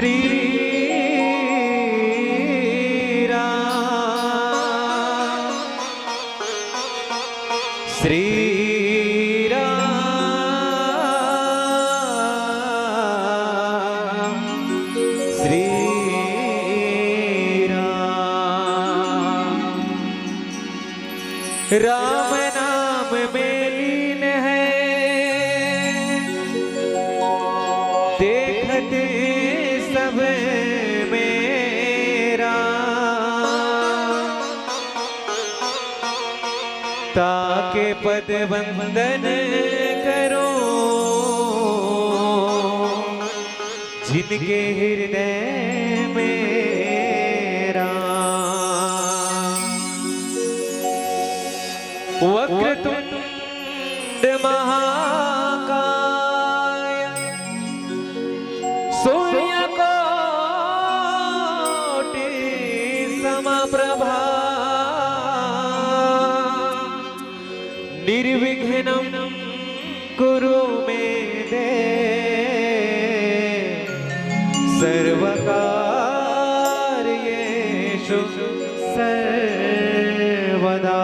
श्री राम श्री राम श्री राम। राम नाम में लीन है देखते सब मेरा, ताके पद वंदन करो जिनके हृदय में राम। वक्रतुंड महाकाय सूर्यकोटि समप्रभा निर्विघ्नं कुरु मे देव सर्वकार्येषु सर्वदा।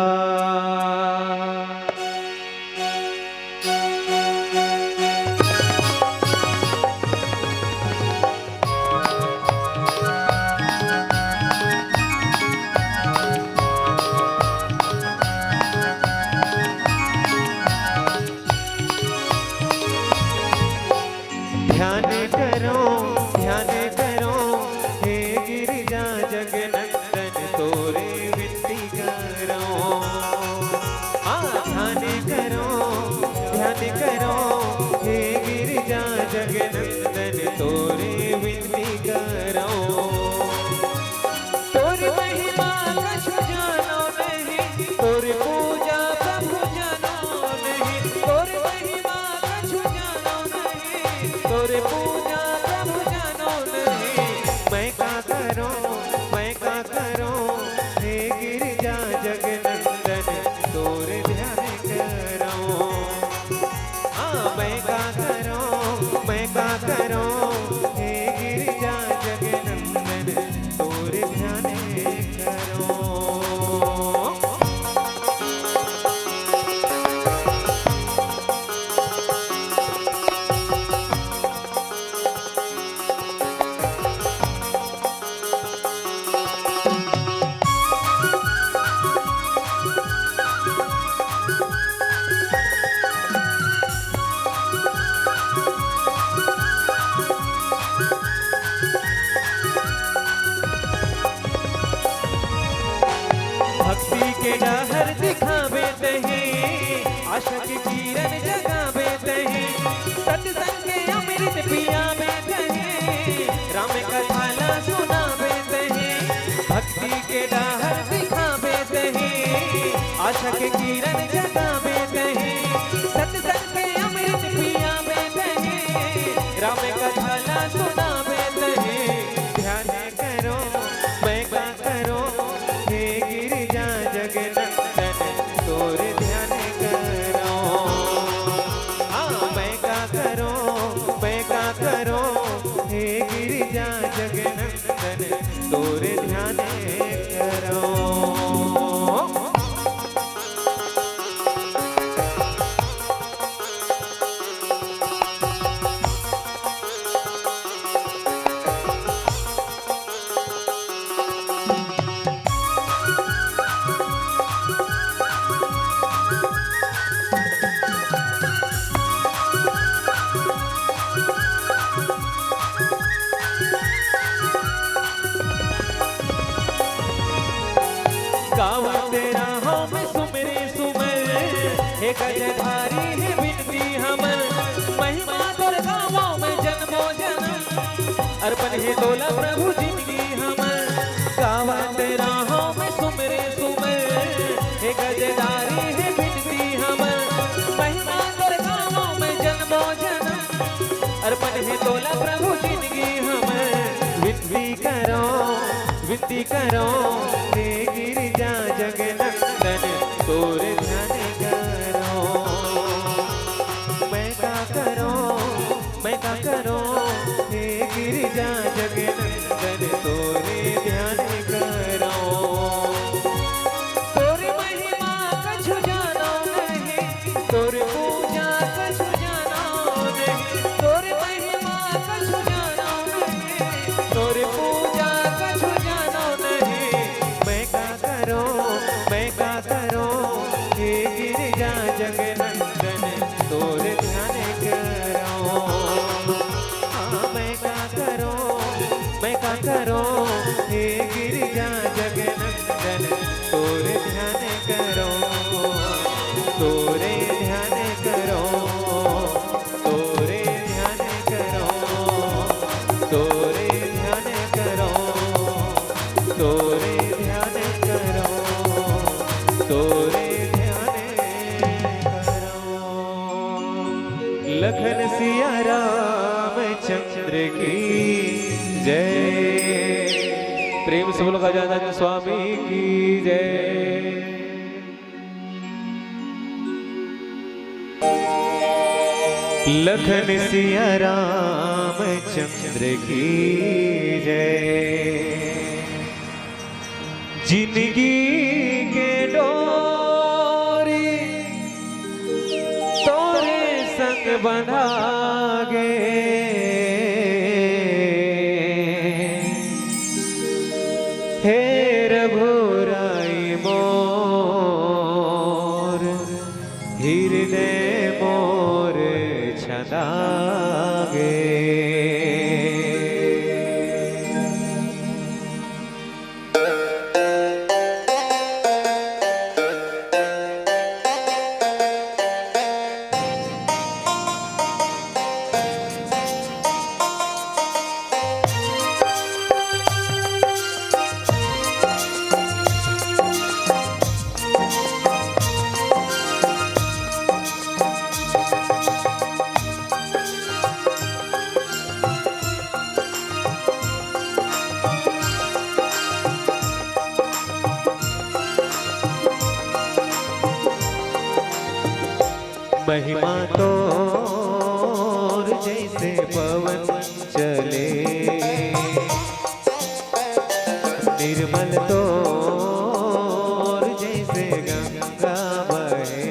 ध्यान करो हे गिरिजा जगनंदन तोरे विनती करो। ध्यान करो हे गिरिजा जगनंदन तोरे विनती करो। तोरी महिमा कछु जानो नहीं, तोरी पूजा प्रभु जानो नहीं। तोरी महिमा कछु जानो नहीं, तोरे पूजा प्रभु जानो नहीं। मैं का करो हे गिरिजा जगनंदन तोरे ध्यान करो। मैं का करो हे गिरिजा जगनंदन तोरे ध्यान करो। भक्ति के डहर दिखावे तही, आशा के किरण जगावे तही। सत्संग के अमृत पियावे तही, राम कथा सुनावे तही। भक्ति के डहर दिखावे तही, आशा के किरण जगावे तही। सत्संग के अमृत पियावे तही, राम कथा सुनावे तही। ध्यान करो मैं का करो हे गिरिजा जगनंदन तोरे ध्यान करो। मैं का करो हे गिरिजा जगनंदन तोरे ध्यान करो। गावत रहो मैं सुमरे सुमर, हे गजधारी है विनती हमर। महिमा तोर गावो में जन्मो जन्म, अर्पण है तोला प्रभु जिंदगी हमर। गावत रहो मैं सुमरे सुमर, हे गजधारी है विनती हमर। महिमा तोर गावो में जन्मो जन्म, अर्पण है तोला प्रभु जिंदगी हमर। विनती करो हे गिरिजा जगनंदन तोरे ध्यान करो। मैं का करो हे गिरिजा जगनंदन लखन सिया रामचंद्र की जय। प्रेम से बोलो गजानन स्वामी की जय। लखन सिया रामचंद्र की जय। जिंदगी के डोरी तोरे संग बंधा गे, हे रघुराई मोर हृदय मोर छदा गे। महिमा तोर जैसे पवन चले, निर्मल तोर जैसे गंगा बहे।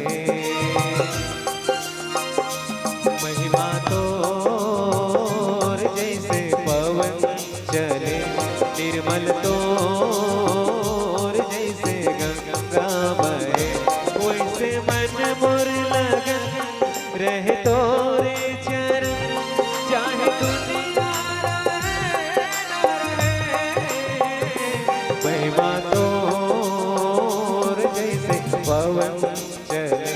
महिमा तोर जैसे पवन चले, निर्मल तोर जैसे गंगा बहे। वैसे मन मोर लगन रहे तोरे चरण, चाहे दुनिया रहे। महिमा तोर जैसे पवन चले,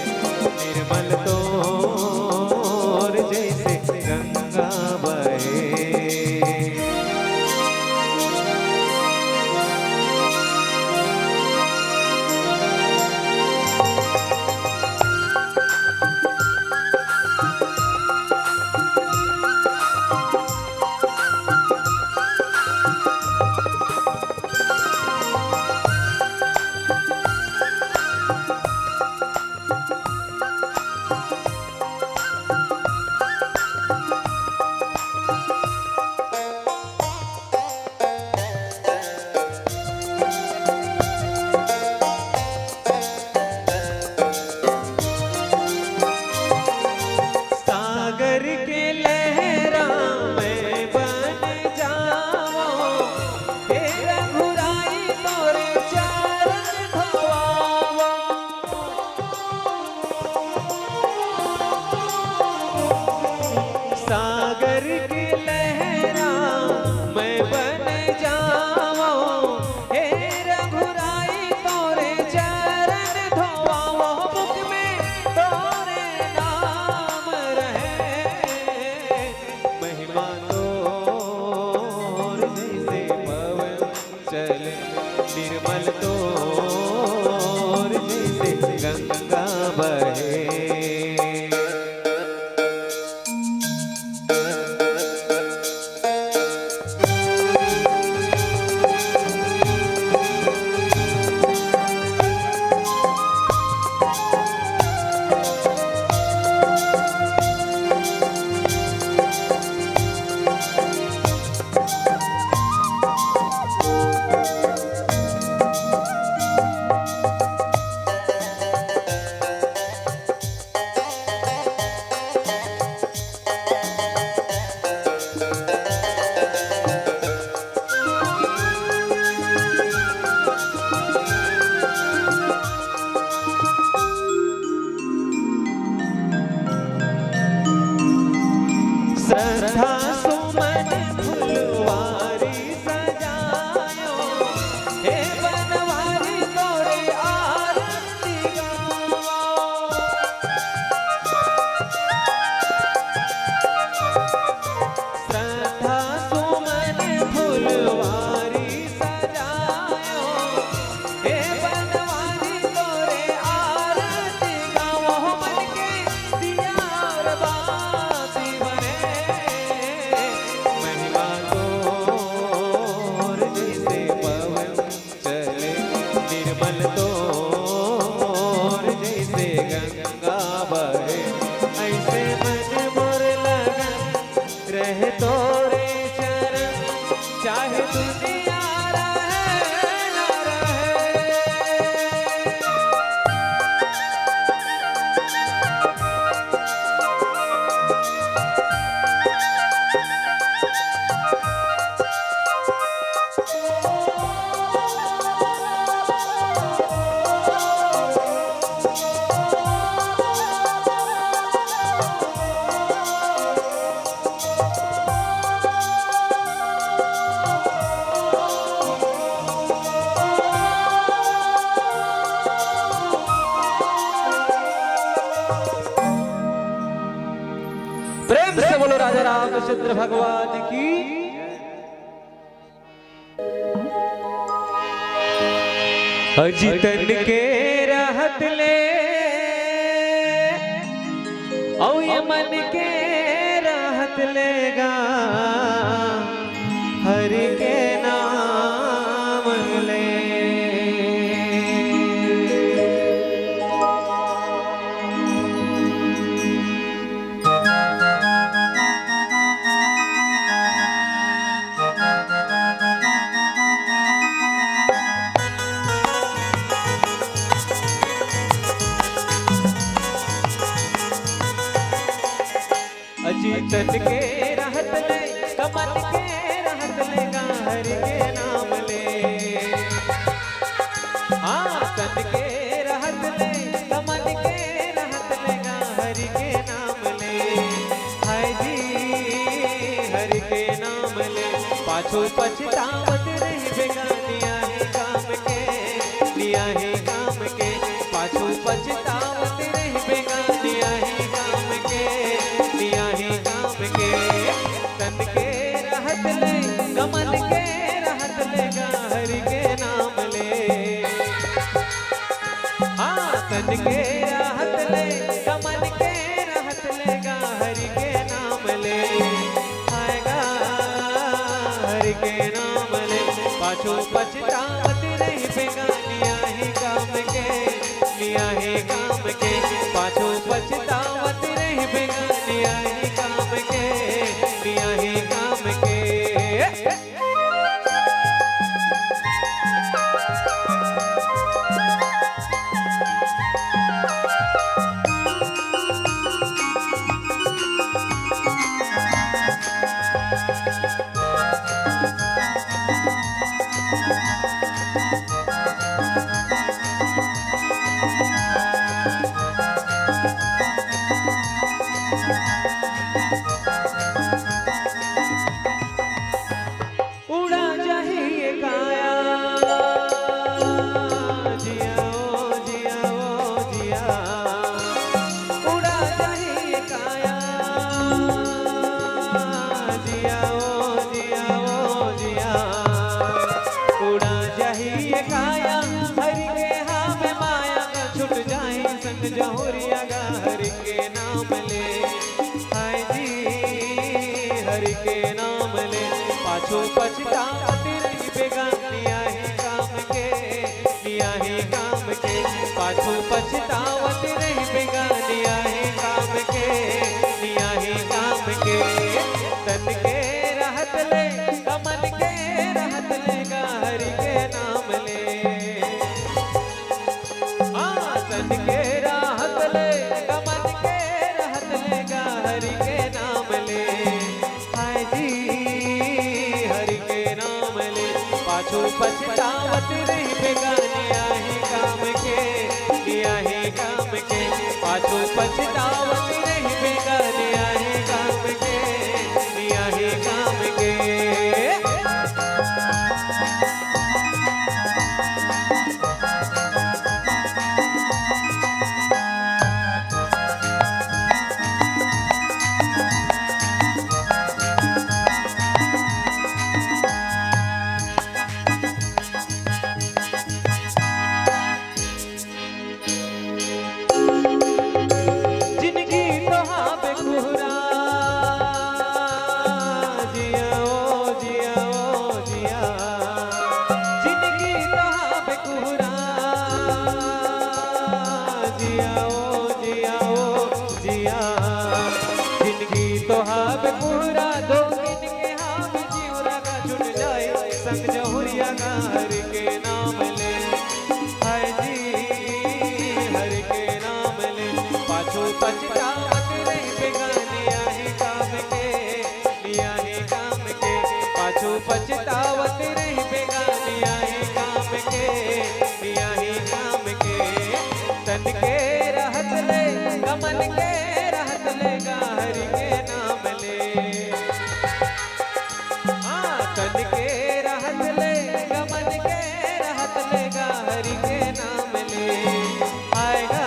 निर्मल तोर जैसे गंगा बहे। सागर की लहरा मैं बन जाऊं, हे रघुराई तोरे चरण धोवाओ। मुख में तोरे नाम रहे, महिमा तोर जैसे पवन चले, निर्मल तोर जैसे गंगा बहे। श्रद्धा सुमन फुलवारी सजायो, हे बनवारी तोरे आरती गाओ। श्रद्धा सुमन फुलवारी सजायो, हे बनवारी तोरे आरती गाओ। मन के दिया और प्रेम से बोलो राजा रामचंद्र भगवान की। अजी तन के रहत ले औ ये मन के रहत लेगा हरि के नाम ले। अजी तन के रहत ले कमल के रहत लेगा हरि के नाम ले। हाँ तन के रहत ले कमल के रहत लेगा हरि के नाम ले। हाय जी हरि के नाम ले पाछो पछतावत रही बेगानिया ही काम के लिया ही काम के। पाछो पछतावत रही बेगानिया ही काम के लिया ही काम के। तन के रहत ले कमल के रहत लेगा हरि के नाम ले। हाँ तन के रहत ले कमल के रहत लेगा हरि के नाम ले। आएगा हरि के नाम ले पाछो पछतावत रही बेगानिया ही काम के लिया ही काम के। पाछो पछतावत रही बेगानिया ही काम के लिया ही काम के। उड़ा चाहिए काया जिया ओ जिया ओ जिया। उड़ा चाहिए काया जिया ओ जिया ओ जिया। उड़ा चाहिए काया हरि के हाँ में माया का छुट जाए संग जहुरिया गा हरि के नाम ले। हाय जी हरि के नाम ले पाछो पछतावत रही बेगानिया ही काम के लिया ही काम के। पाछो पछतावत रही बेगानिया ही काम के लिया ही काम के। तन के रहत ले कमल के रहत लेगा हरि के नाम ले। हाँ तन के रहत ले कमल के रहत लेगा हरि के नाम ले। हाय जी हरि के नाम ले पाछो पछतावत रही बेगानिया ही काम के लिया ही काम के। पाछो पछतावत रही बेगानिया ही काम के लिया ही काम के। जिंदगी तो हाँ बेकुहरा जिया ओ जिया ओ जिया। जिंदगी तो हाँ बेकुहरा जिया ओ जिया ओ जिया। जिंदगी तो हाँ बेकुहरा दो दिन के हाँ में जीवरा का छुट जाए संग जहुरिया का हरि के नाम ले। हाय जी हरि के नाम ले पाछो पछतावत रही बेगानिया ही काम के लिया ही काम के। पाछो पछतावत रही बेगानिया ही काम के लिया ही काम के। तन के रहत ले कमल के रहत लेगा हरि के नाम ले। हाँ तन के रहत ले कमल के रहत लेगा हरि के नाम ले। आएगा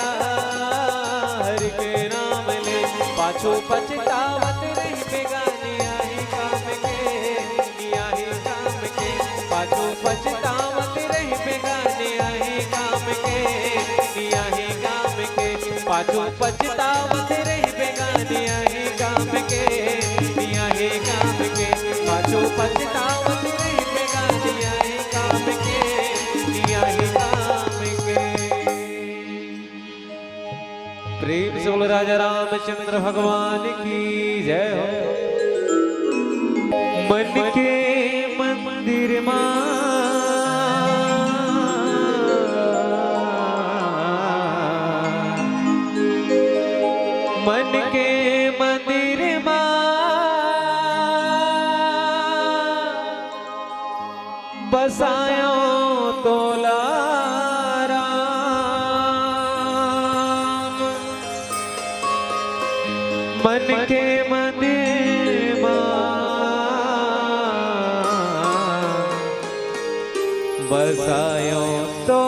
हरि के नाम ले पाछो पछतावत पाछू पछतावत रही बेगानिया ही काम के, निया ही काम के, पाछू पछतावत रही बेगानिया ही काम के, निया ही काम के। प्रेम से बोलो राजा रामचंद्र भगवान की जय हो। मन के मंदिर मन के मंदिर बसायो तोला राम, मन के मंदिर बसायो तो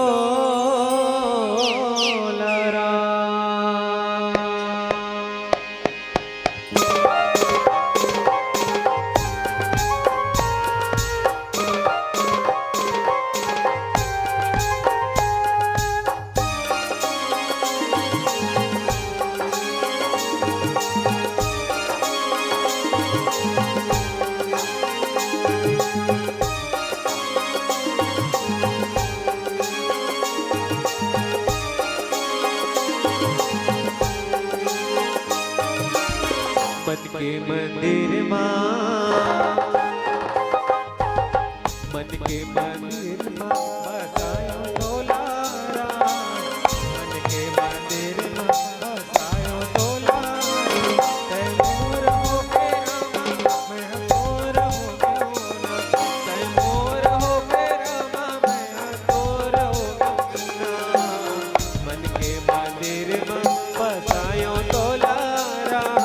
मन के मंदिर मन के मंदिर बसायो तोला राम, मन के मंदिर बसायो तोला तैमूर हो के रामा मैं तोर हो ना, तैमूर हो के रामा मैं तोर हो ना, मन के मंदिर बसायो तोला राम,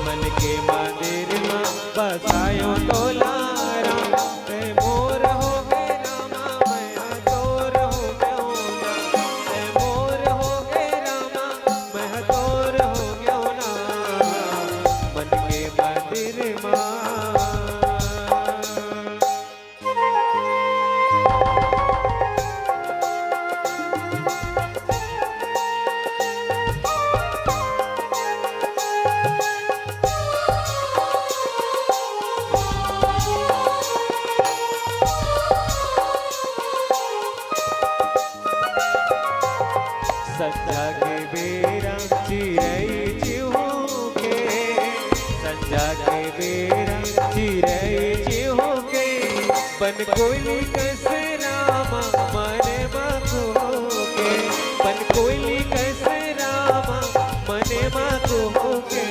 मन के मंदिर बसायो तोला राम, तैमूर हो के रामा मैं तोर हो गयो ना, तैमूर हो के रामा मैं तोर हो गयो ना, मन के मंदिर संजा के बेरा चिरई चिहू के, संजा के बेरा चिरई चिहू के, बन कोयली कैसे रामा मने माखो के, बन कोयली कैसे रामा मने माखो के,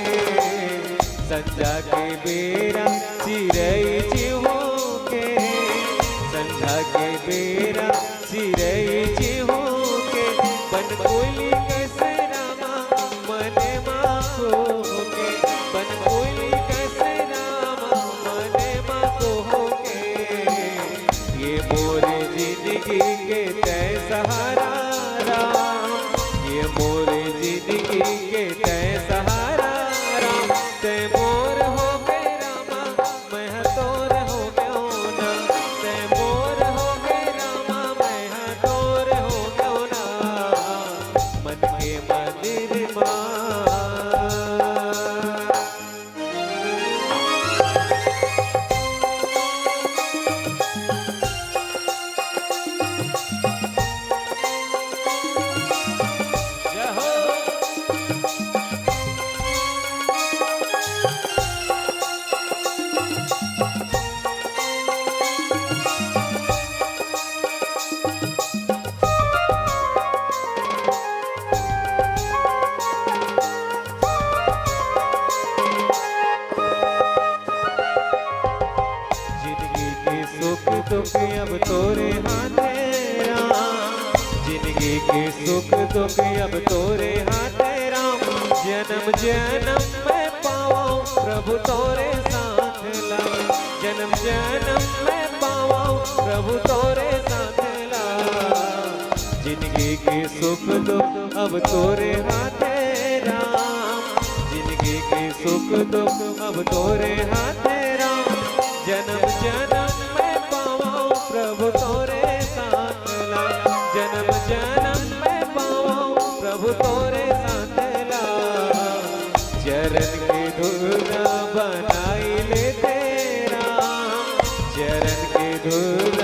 संजा के बेरा चिरई चिहू के, संजा के बेरा चिरई चिहू के, बन कोयली कैसे रामा मने माखो के, बन कोयली कैसे रामा मने माखो के, ये मोरे जिंदगी के तय सहारा राम, ये मोरे जिंदगी के तय सहारा राम, तय मोर हो के रामा मैं तोर हो गयो ना, तय मोर हो के रामा मैं तोर हो गयो ना, मन के मंदिर जय हो। जिंदगी के सुख दुख अब तोरे हाथे राम, जिंदगी के सुख दुख अब तोरे हाथे राम, जन्म जन्म में पाओ प्रभु तोरे साथ ला, जन्म जन्म में पाओ प्रभु तोरे साथ ला, जिंदगी के सुख दुख अब तोरे हाथे राम, जिंदगी के सुख दुख अब तोरे हाथे राम, जन्म जन्म में पाओ प्रभु तोरे साथ ला, जन्म जन्म में पाओ प्रभु तोरे साथ चरण के धूल बनाई ले तेरा, चरण के धूल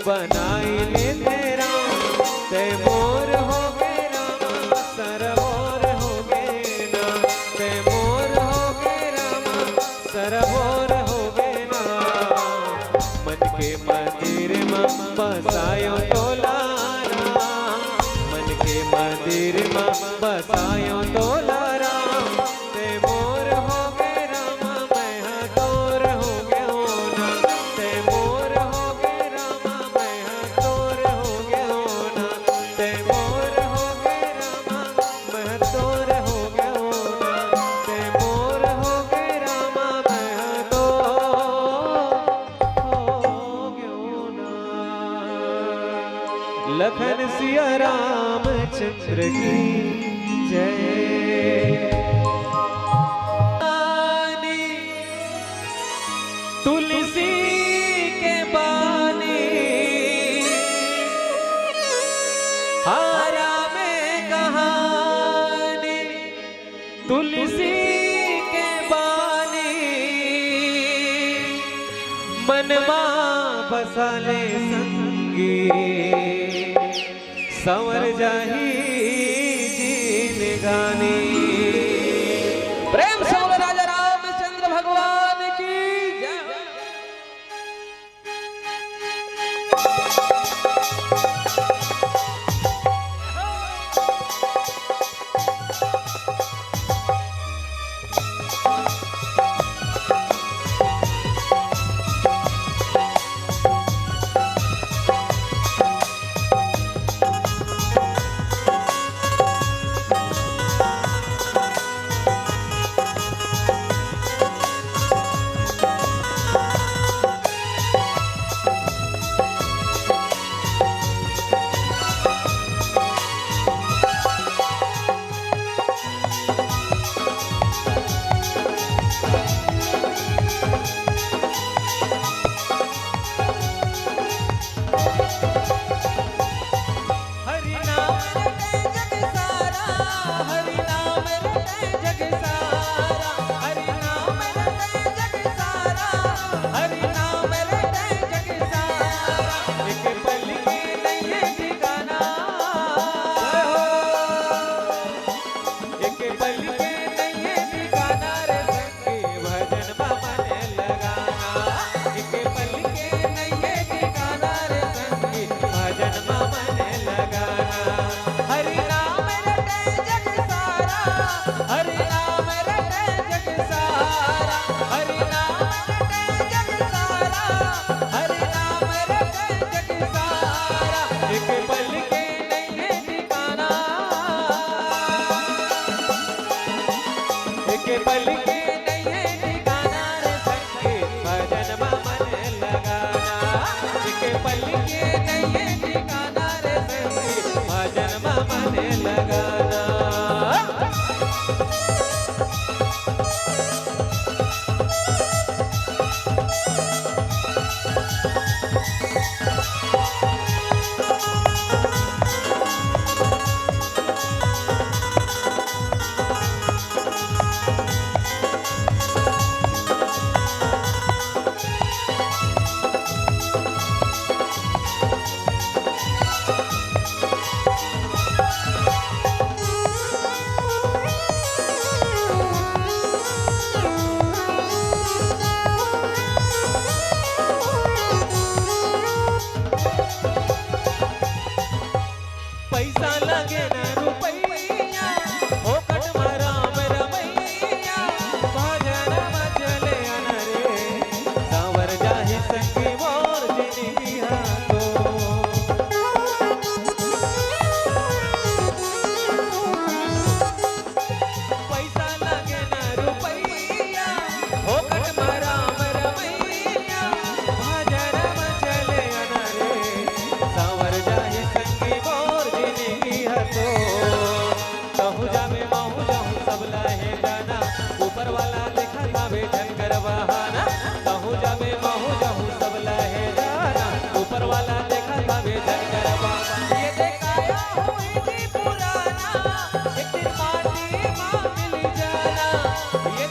बनाई ले तेरा। ते मोर हो गए रामा सरवोर हो गए ना, ते मोर हो गए रामा सरवोर हो गए ना। मन के मंदिर में बसायो तोलारा, मन के मंदिर में बसायो तोलारा। ते मोर हो गए रामा मैं तोर हो गयो ना, ते मोर हो गए रामा मैं तोर हो गयो ना, ते मोर हो गए रामा मैं तोर हो गयो ना, ते मोर हो गए रामा मैं तोर हो गयो ना। लखन सिया रामचंद्र की जय। तुलसी के बानी हारा में कहानी, तुलसी के बानी मनमा बसाले संगी, संवर जाही जीन गानी। प्रेम से बोलो राजा रामचंद्र भगवान की जय। के पल के नहीं ठिकाना रे संगे भजन मन लगाना, के पल के नहीं ठिकाना रे संगे भजन मन लगाना। पैसा लगे न रुपैया ओ कटमरा में रमैया, भजन मचले अनरे सांवर जाहि संगी मोर जिंदगी हाथो। पैसा लगे न रुपैया ओ कटमरा में रमैया, भजन मचले अनरे सांवर जाहि संगी मोर तो। कहूँ जावे महू जाऊँ सब लहे जाना, ऊपर वाला देखा जावे झनकर बहाना। कहूँ जावे महू जाऊँ सब लहे जाना, ऊपर वाला देखा जावे झनकर बहाना। ये देखाया हुई थी पुराना, एक दिन माटी माँ मिल जाना। ये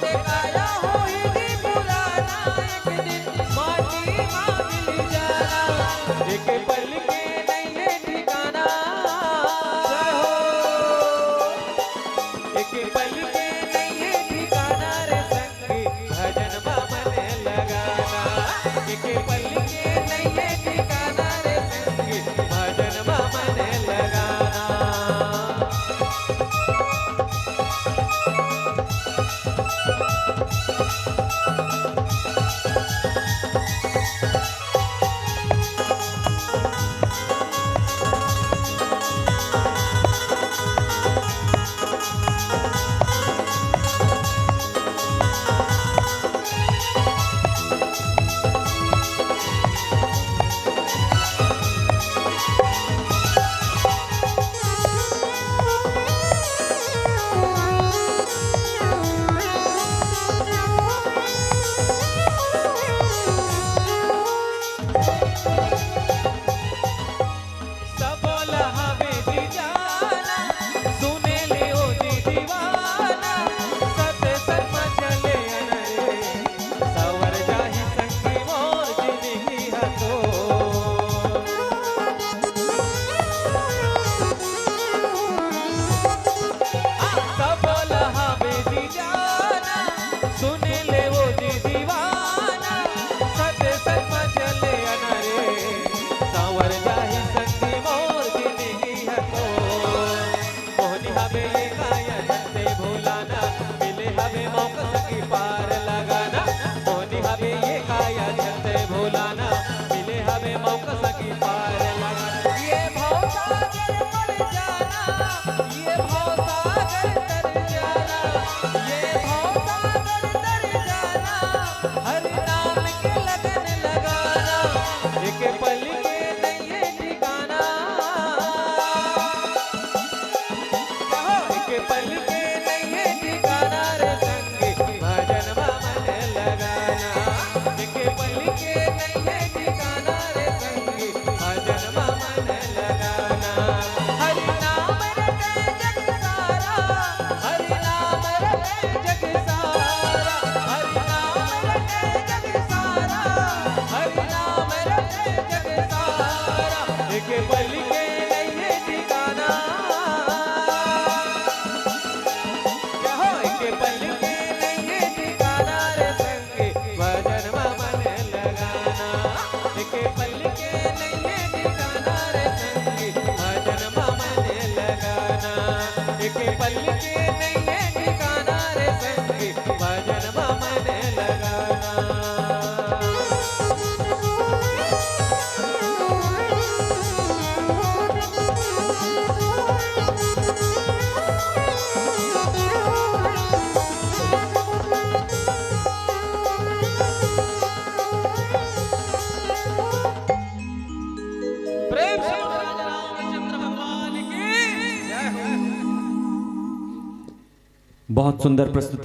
एक पल के नहीं है ठिकाना रे संगी, भजन मन लगाना। प्रेम से राजा रामचंद्र भगवान की जय हो। बहुत सुंदर प्रस्तुति।